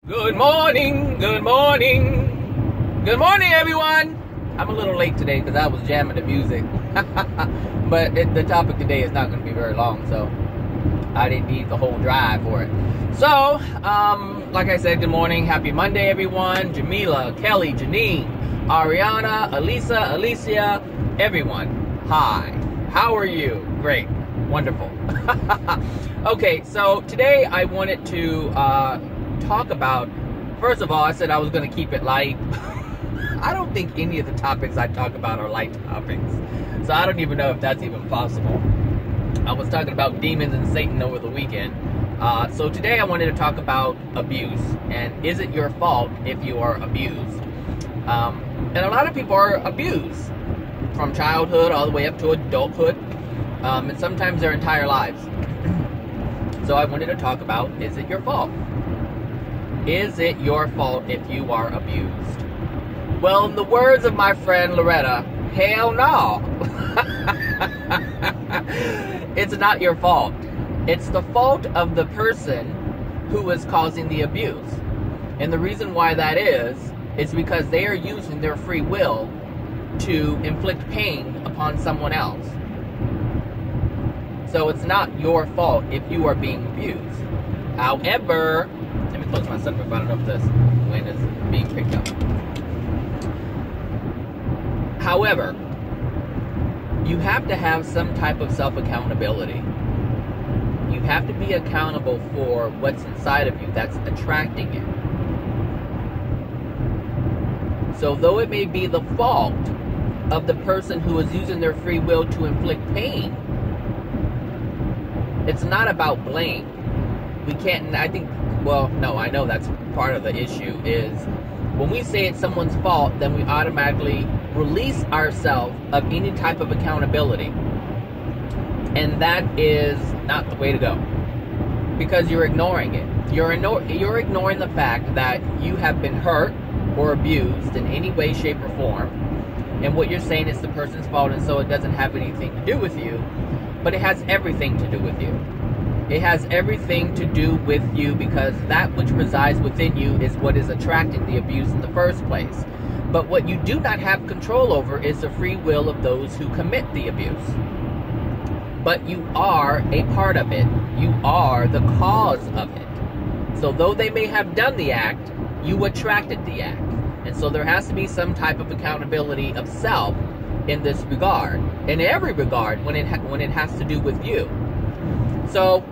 Good morning, good morning, good morning, everyone. I'm a little late today because I was jamming the music. But the topic today is not going to be very long, so I didn't need the whole drive for it. So, like I said, good morning, happy Monday, everyone. Jamila, Kelly, Janine, Ariana, Elisa, Alicia, everyone. Hi, how are you? Great, wonderful. Okay, so today I wanted to talk about, first of all, I said I was going to keep it light. I don't think any of the topics I talk about are light topics, so I don't even know if that's even possible. I was talking about demons and Satan over the weekend, so today I wanted to talk about abuse, and is it your fault if you are abused? And a lot of people are abused from childhood all the way up to adulthood, and sometimes their entire lives. So I wanted to talk about, is it your fault? Is it your fault if you are abused? Well, in the words of my friend Loretta, hell no. It's not your fault. It's the fault of the person who is causing the abuse. And the reason why that is because they are using their free will to inflict pain upon someone else. So it's not your fault if you are being abused. However, let me close my sunroof. I don't know if this wind is being picked up. However, you have to have some type of self-accountability. You have to be accountable for what's inside of you that's attracting it. So though it may be the fault of the person who is using their free will to inflict pain, it's not about blame. We can't, I think, well, no, I know that's part of the issue is when we say it's someone's fault, then we automatically release ourselves of any type of accountability. And that is not the way to go. Because you're ignoring it. You're ignoring the fact that you have been hurt or abused in any way, shape, or form. And what you're saying is the person's fault, and so it doesn't have anything to do with you. But it has everything to do with you. It has everything to do with you because that which resides within you is what is attracting the abuse in the first place. But what you do not have control over is the free will of those who commit the abuse. But you are a part of it. You are the cause of it. So though they may have done the act, you attracted the act. And so there has to be some type of accountability of self in this regard. In every regard when it has to do with you. So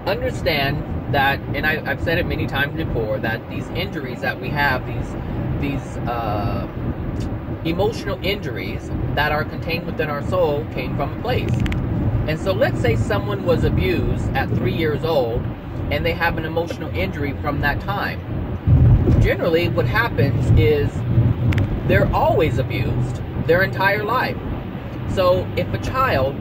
understand that, and I've said it many times before, that these injuries that we have, these emotional injuries that are contained within our soul came from a place. And so let's say someone was abused at 3 years old and they have an emotional injury from that time. Generally what happens is they're always abused their entire life. So if a child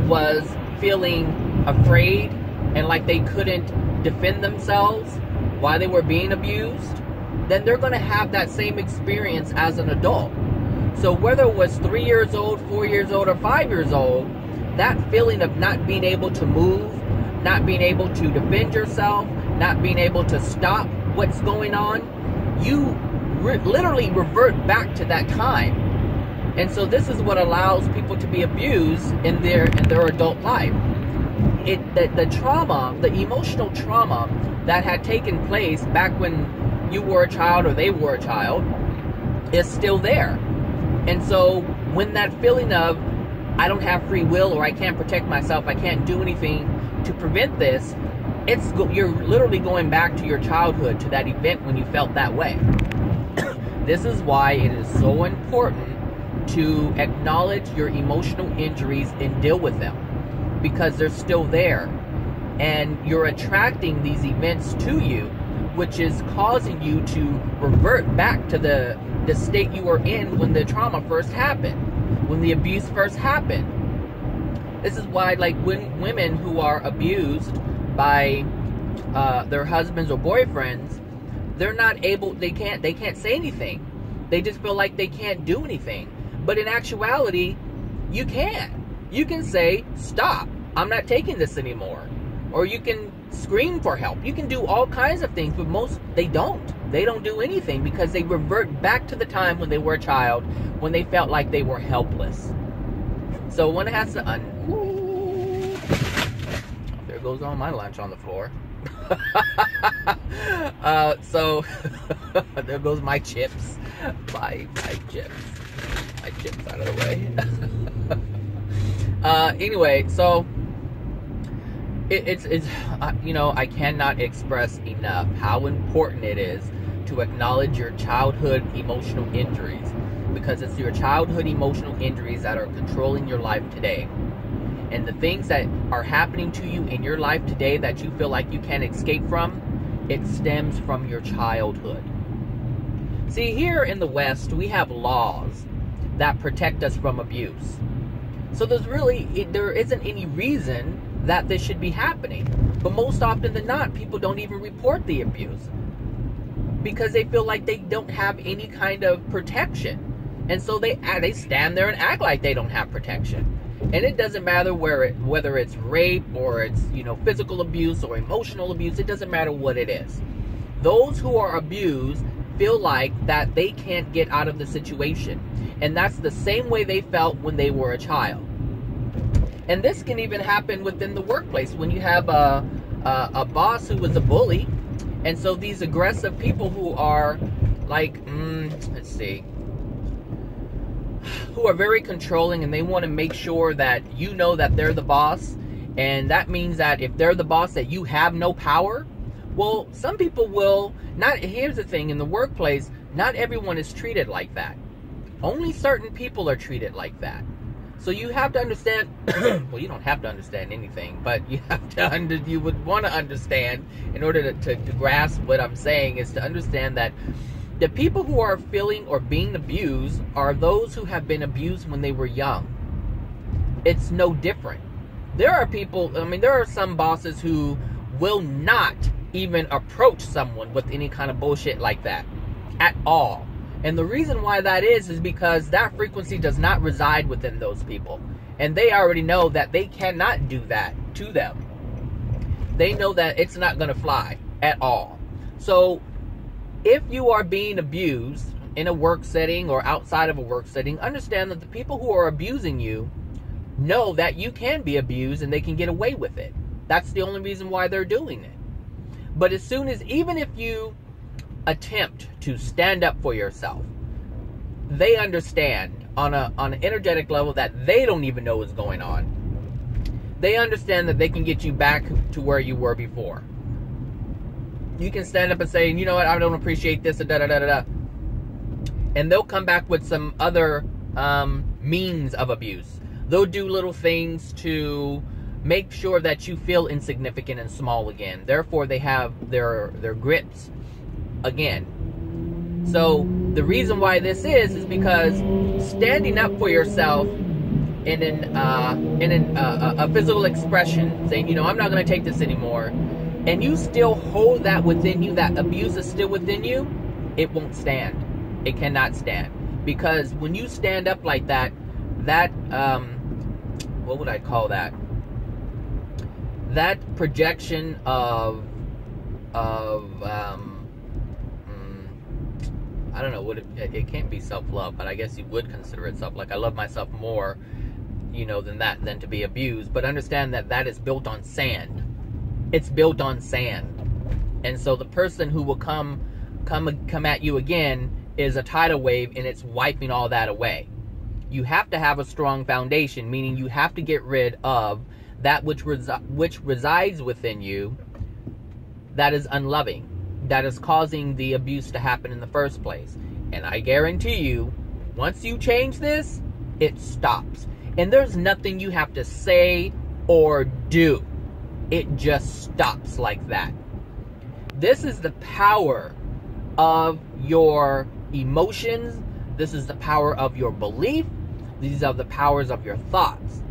was feeling afraid and like they couldn't defend themselves while they were being abused, then they're going to have that same experience as an adult. So whether it was 3 years old, 4 years old, or 5 years old, that feeling of not being able to move, not being able to defend yourself, not being able to stop what's going on, you literally revert back to that time. And so this is what allows people to be abused in their adult life. The trauma, the emotional trauma that had taken place back when you were a child or they were a child is still there. And so when that feeling of I don't have free will or I can't protect myself, I can't do anything to prevent this, you're literally going back to your childhood, to that event when you felt that way. This is why it is so important to acknowledge your emotional injuries and deal with them, because they're still there and you're attracting these events to you, which is causing you to revert back to the state you were in when the trauma first happened, when the abuse first happened. This is why, like, when women who are abused by their husbands or boyfriends, they're not able, they can't say anything. They just feel like they can't do anything. But in actuality, you can. You can say, stop, I'm not taking this anymore. or you can scream for help. You can do all kinds of things, but most, they don't. They don't do anything because they revert back to the time when they were a child, when they felt like they were helpless. So one has to there goes all my lunch on the floor. So there goes my chips. My chips. My chips out of the way. Anyway, so it's you know, I cannot express enough how important it is to acknowledge your childhood emotional injuries, because it's your childhood emotional injuries that are controlling your life today. And the things that are happening to you in your life today that you feel like you can't escape from, it stems from your childhood. See, here in the West, we have laws that protect us from abuse. So there isn't any reason that this should be happening. But most often than not, people don't even report the abuse because they feel like they don't have any kind of protection. And so they stand there and act like they don't have protection. And it doesn't matter whether it's rape or it's, you know, physical abuse or emotional abuse. It doesn't matter what it is. Those who are abused feel like that they can't get out of the situation. And that's the same way they felt when they were a child. And this can even happen within the workplace when you have a boss who was a bully. And so these aggressive people who are like, let's see, who are very controlling, and they want to make sure that you know that they're the boss. And that means that if they're the boss, that you have no power. Well, some people will not. Here's the thing, in the workplace, not everyone is treated like that. Only certain people are treated like that. So you have to understand, well, you don't have to understand anything, but you have to you would want to understand, in order to grasp what I'm saying, is to understand that the people who are feeling or being abused are those who have been abused when they were young. It's no different. There are people, I mean, there are some bosses who will not even approach someone with any kind of bullshit like that at all. And the reason why that is because that frequency does not reside within those people. And they already know that they cannot do that to them. They know that it's not going to fly at all. So if you are being abused in a work setting or outside of a work setting, understand that the people who are abusing you know that you can be abused and they can get away with it. That's the only reason why they're doing it. But as soon as, even if you attempt to stand up for yourself, they understand on an energetic level that they don't even know what's going on. They understand that they can get you back to where you were before. You can stand up and say, you know what, I don't appreciate this, and they'll come back with some other means of abuse. They'll do little things to make sure that you feel insignificant and small again. Therefore, they have their grips again. So the reason why this is because standing up for yourself in a physical expression, saying, you know, I'm not going to take this anymore, and you still hold that within you, that abuse is still within you, it won't stand. It cannot stand. Because when you stand up like that, what would I call that? That projection of I don't know, it can't be self-love, but I guess you would consider it self. Like, I love myself more, you know, than to be abused. But understand that that is built on sand. It's built on sand. And so the person who will come at you again is a tidal wave, and it's wiping all that away. You have to have a strong foundation, meaning you have to get rid of that which resides within you that is unloving, that is causing the abuse to happen in the first place. And I guarantee you, once you change this, it stops. And there's nothing you have to say or do. It just stops like that. This is the power of your emotions. This is the power of your belief. These are the powers of your thoughts.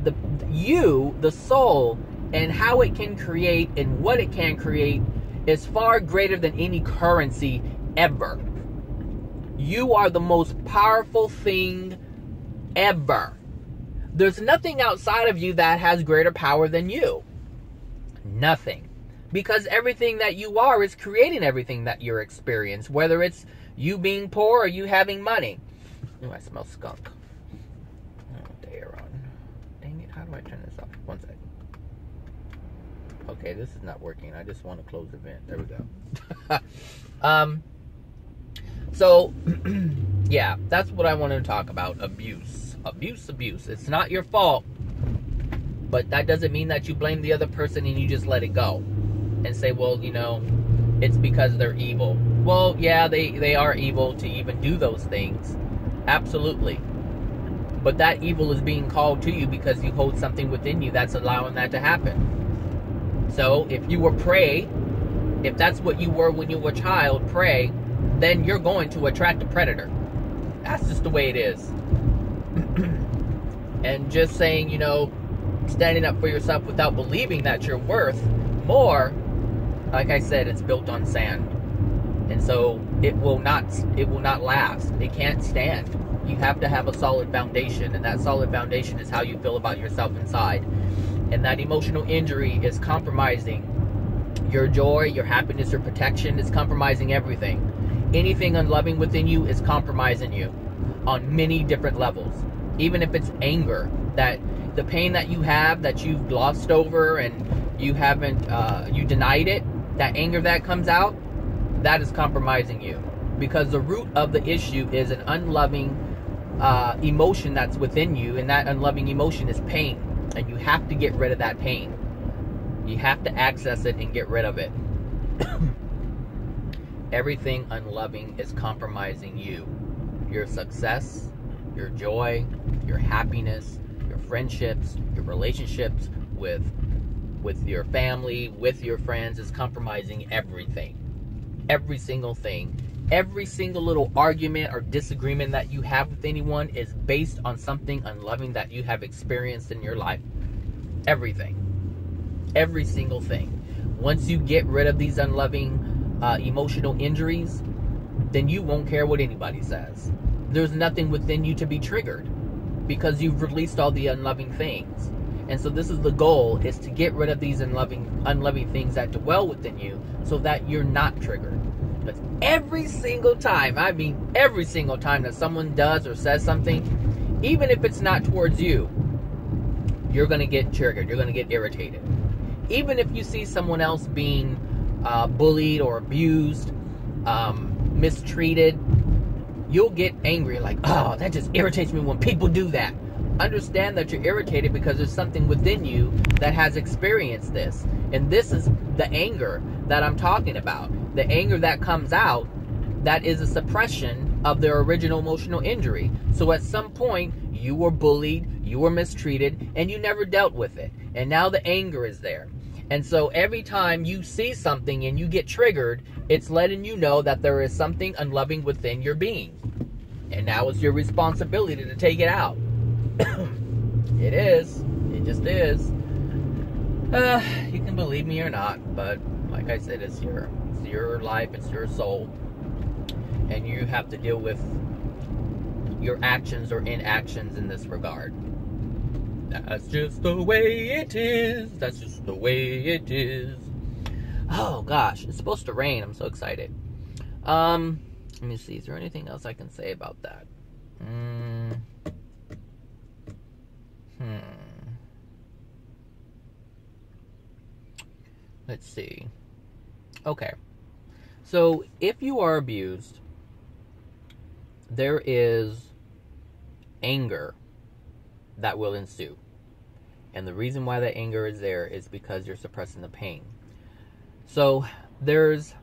The soul, and how it can create and what it can create is far greater than any currency ever. You are the most powerful thing ever. There's nothing outside of you that has greater power than you. Nothing. Because everything that you are is creating everything that you're experiencing, whether it's you being poor or you having money. Oh, I smell skunk. Oh, the air on. Dang it, how do I turn this off? One second. Okay, this is not working. I just want to close the vent. There we go. So, yeah, that's what I wanted to talk about. Abuse. Abuse. It's not your fault, but that doesn't mean that you blame the other person and you just let it go and say, well, you know, it's because they're evil. Well, yeah, they are evil to even do those things. Absolutely. But that evil is being called to you because you hold something within you that's allowing that to happen. So if you were prey, if that's what you were when you were a child, prey, then you're going to attract a predator. That's just the way it is. And just saying, you know, standing up for yourself without believing that you're worth more, like I said, it's built on sand. And so it will not last. It can't stand. You have to have a solid foundation, and that solid foundation is how you feel about yourself inside. And that emotional injury is compromising your joy, your happiness, your protection. Is compromising everything. Anything unloving within you is compromising you on many different levels. Even if it's anger, that the pain that you have, that you've glossed over and you haven't, you denied it, that anger that comes out, that is compromising you. Because the root of the issue is an unloving emotion that's within you, and that unloving emotion is pain. And you have to get rid of that pain. You have to access it and get rid of it. Everything unloving is compromising you. Your success, your joy, your happiness, your friendships, your relationships with your family, with your friends, is compromising everything. Every single thing. Every single little argument or disagreement that you have with anyone is based on something unloving that you have experienced in your life. Everything. Every single thing. Once you get rid of these unloving emotional injuries, then you won't care what anybody says. There's nothing within you to be triggered because you've released all the unloving things. And so this is the goal, is to get rid of these unloving things that dwell within you so that you're not triggered. But every single time, I mean every single time that someone does or says something, even if it's not towards you, you're going to get triggered. You're going to get irritated. Even if you see someone else being bullied or abused, mistreated, you'll get angry, like, oh, that just irritates me when people do that. Understand that you're irritated because there's something within you that has experienced this. And this is the anger that I'm talking about. The anger that comes out, that is a suppression of their original emotional injury. So at some point, you were bullied, you were mistreated, and you never dealt with it. And now the anger is there. And so every time you see something and you get triggered, it's letting you know that there is something unloving within your being. And now it's your responsibility to take it out. It is. It just is. You can believe me or not, but like I said, it's your life, it's your soul. And you have to deal with your actions or inactions in this regard. That's just the way it is. That's just the way it is. Oh gosh, it's supposed to rain. I'm so excited. Let me see. Is there anything else I can say about that? Let's see. Okay. So if you are abused, there is anger that will ensue. And the reason why that anger is there is because you're suppressing the pain. So there's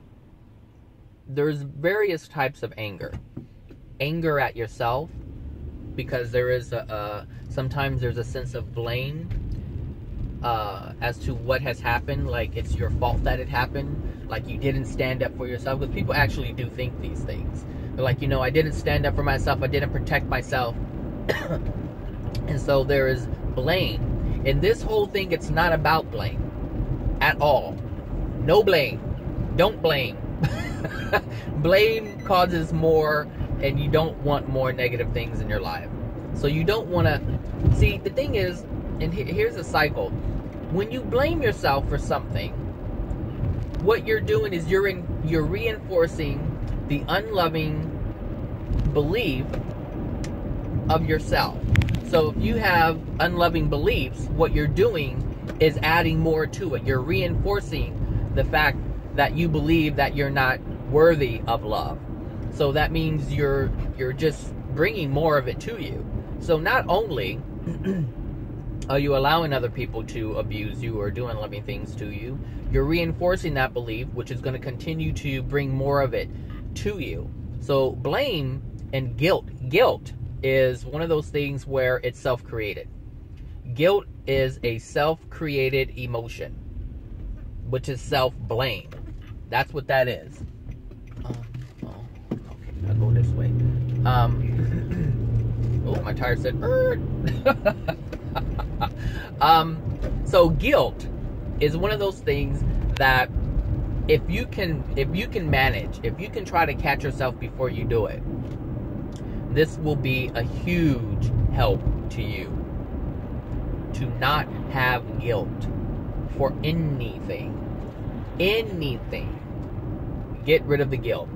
various types of anger. Anger at yourself, because there is sometimes there's a sense of blame as to what has happened, like it's your fault that it happened, like you didn't stand up for yourself, because people actually do think these things. They're like, you know, I didn't stand up for myself, I didn't protect myself. And so there is blame. And this whole thing, it's not about blame at all. No blame. Don't blame. Blame causes more, and you don't want more negative things in your life. So you don't want to... See, the thing is, and here's a cycle. when you blame yourself for something, what you're doing is you're reinforcing the unloving belief of yourself. So if you have unloving beliefs, what you're doing is adding more to it. You're reinforcing the fact that you believe that you're not worthy of love. So that means you're just bringing more of it to you. So not only are you allowing other people to abuse you or do unloving things to you, you're reinforcing that belief, which is going to continue to bring more of it to you. So blame and guilt is one of those things where it's self-created. Guilt is a self-created emotion, which is self-blame. That's what that is. Okay, I'll go this way. Oh, my tire said, so guilt is one of those things that if you can manage, if you can try to catch yourself before you do it, this will be a huge help to you to not have guilt for anything. Get rid of the guilt.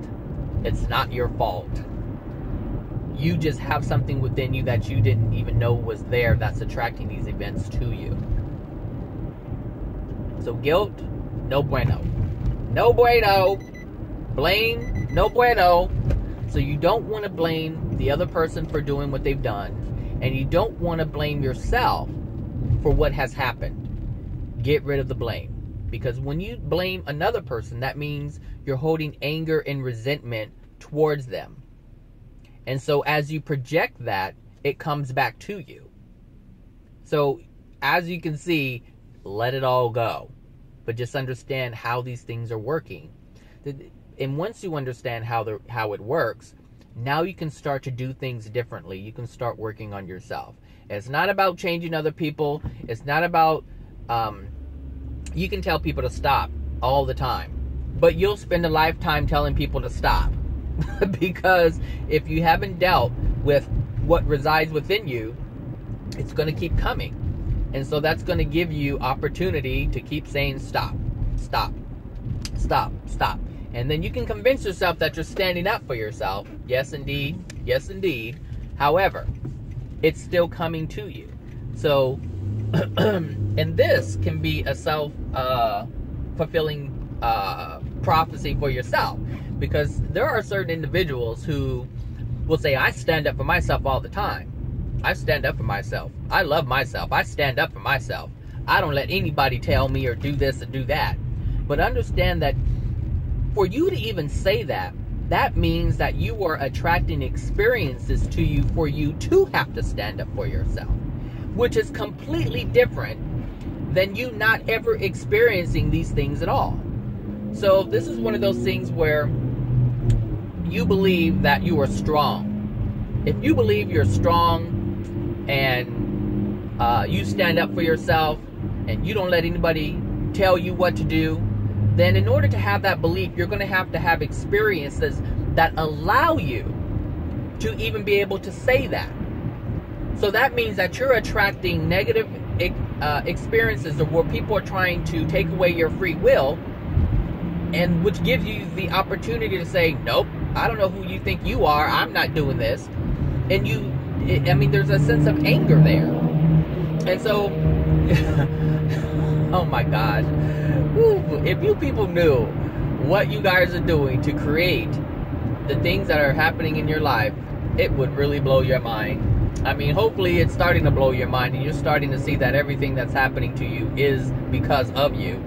It's not your fault. You just have something within you that you didn't even know was there that's attracting these events to you. So guilt, no bueno. No bueno. Blame, no bueno. So you don't want to blame the other person for doing what they've done. And you don't want to blame yourself for what has happened. Get rid of the blame. Because when you blame another person, that means you're holding anger and resentment towards them. And so as you project that, it comes back to you. So as you can see, let it all go. But just understand how these things are working. And once you understand how it works, now you can start to do things differently. You can start working on yourself. It's not about changing other people. It's not about, you can tell people to stop all the time. But you'll spend a lifetime telling people to stop. Because if you haven't dealt with what resides within you, it's going to keep coming. And so that's going to give you opportunity to keep saying stop, stop, stop, stop. And then you can convince yourself that you're standing up for yourself. Yes, indeed. Yes, indeed. However, it's still coming to you. So, and this can be a self-fulfilling prophecy for yourself. Because there are certain individuals who will say, I stand up for myself all the time. I stand up for myself. I love myself. I stand up for myself. I don't let anybody tell me or do this or do that. But understand that for you to even say that, that means that you are attracting experiences to you for you to have to stand up for yourself. Which is completely different than you not ever experiencing these things at all. So this is one of those things where you believe that you are strong. If you believe you're strong and you stand up for yourself and you don't let anybody tell you what to do, then in order to have that belief, you're going to have experiences that allow you to even be able to say that. So that means that you're attracting negative experiences where people are trying to take away your free will, and which gives you the opportunity to say, nope, I don't know who you think you are. I'm not doing this. And there's a sense of anger there. And so, oh my gosh. If you people knew what you guys are doing to create the things that are happening in your life, it would really blow your mind. I mean, hopefully it's starting to blow your mind and you're starting to see that everything that's happening to you is because of you.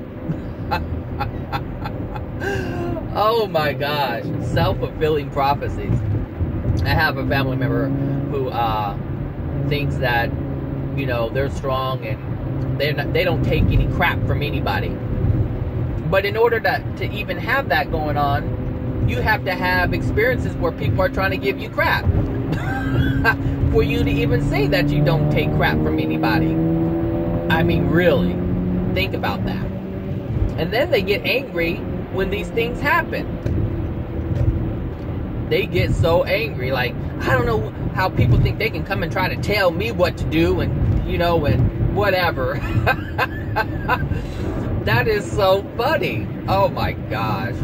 Oh my gosh, self-fulfilling prophecies. I have a family member who thinks that, you know, they're strong and they don't take any crap from anybody. But in order to even have that going on, you have to have experiences where people are trying to give you crap. For you to even say that you don't take crap from anybody. I mean, really, think about that. And then they get angry when these things happen. They get so angry, like, I don't know how people think they can come and try to tell me what to do, and, you know, and whatever. That is so funny. Oh my gosh.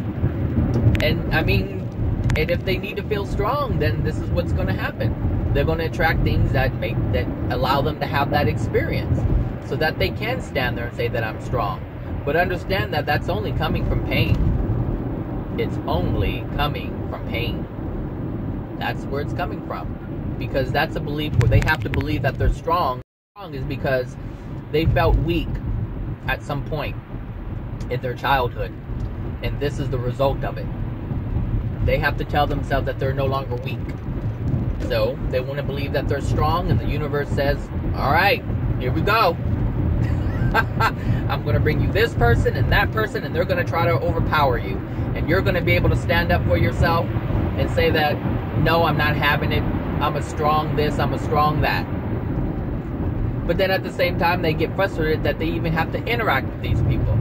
And I mean, and if they need to feel strong, then this is what's going to happen. They're going to attract things that allow them to have that experience, so that they can stand there and say that I'm strong. But understand that that's only coming from pain. It's only coming from pain. That's where it's coming from. Because that's a belief where they have to believe that they're strong. Strong is because they felt weak at some point in their childhood. And this is the result of it. They have to tell themselves that they're no longer weak. So they want to believe that they're strong, and the universe says, all right, here we go. I'm going to bring you this person and that person, and they're going to try to overpower you. And you're going to be able to stand up for yourself and say that, no, I'm not having it. I'm a strong this, I'm a strong that. But then at the same time, they get frustrated that they even have to interact with these people.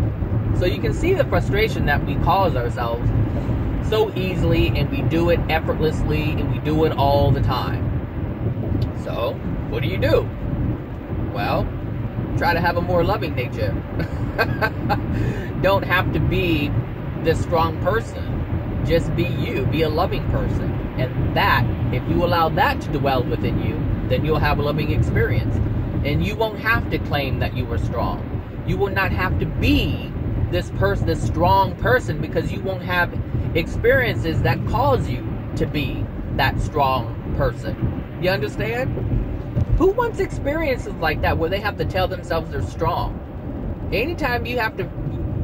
So you can see the frustration that we cause ourselves so easily, and we do it effortlessly, and we do it all the time. So, what do? Well, try to have a more loving nature. Don't have to be this strong person. Just be you. Be a loving person. And that, if you allow that to dwell within you, then you'll have a loving experience. And you won't have to claim that you are strong. You will not have to be this strong person, because you won't have experiences that cause you to be that strong person. You understand? Who wants experiences like that where they have to tell themselves they're strong? Anytime you have to,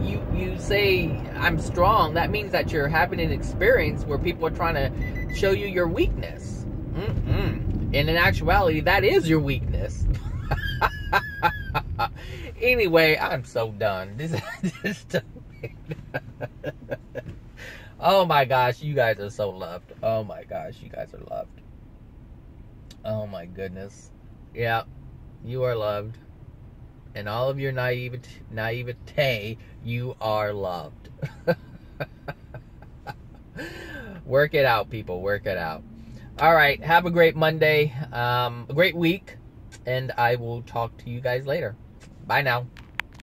you say, I'm strong, that means that you're having an experience where people are trying to show you your weakness. And in actuality, that is your weakness. Anyway, I'm so done. This oh my gosh, you guys are so loved. Oh my gosh, you guys are loved. Oh my goodness. Yeah, you are loved. And all of your naivete, you are loved. Work it out, people. Work it out. All right, have a great Monday, a great week, and I will talk to you guys later. Bye now.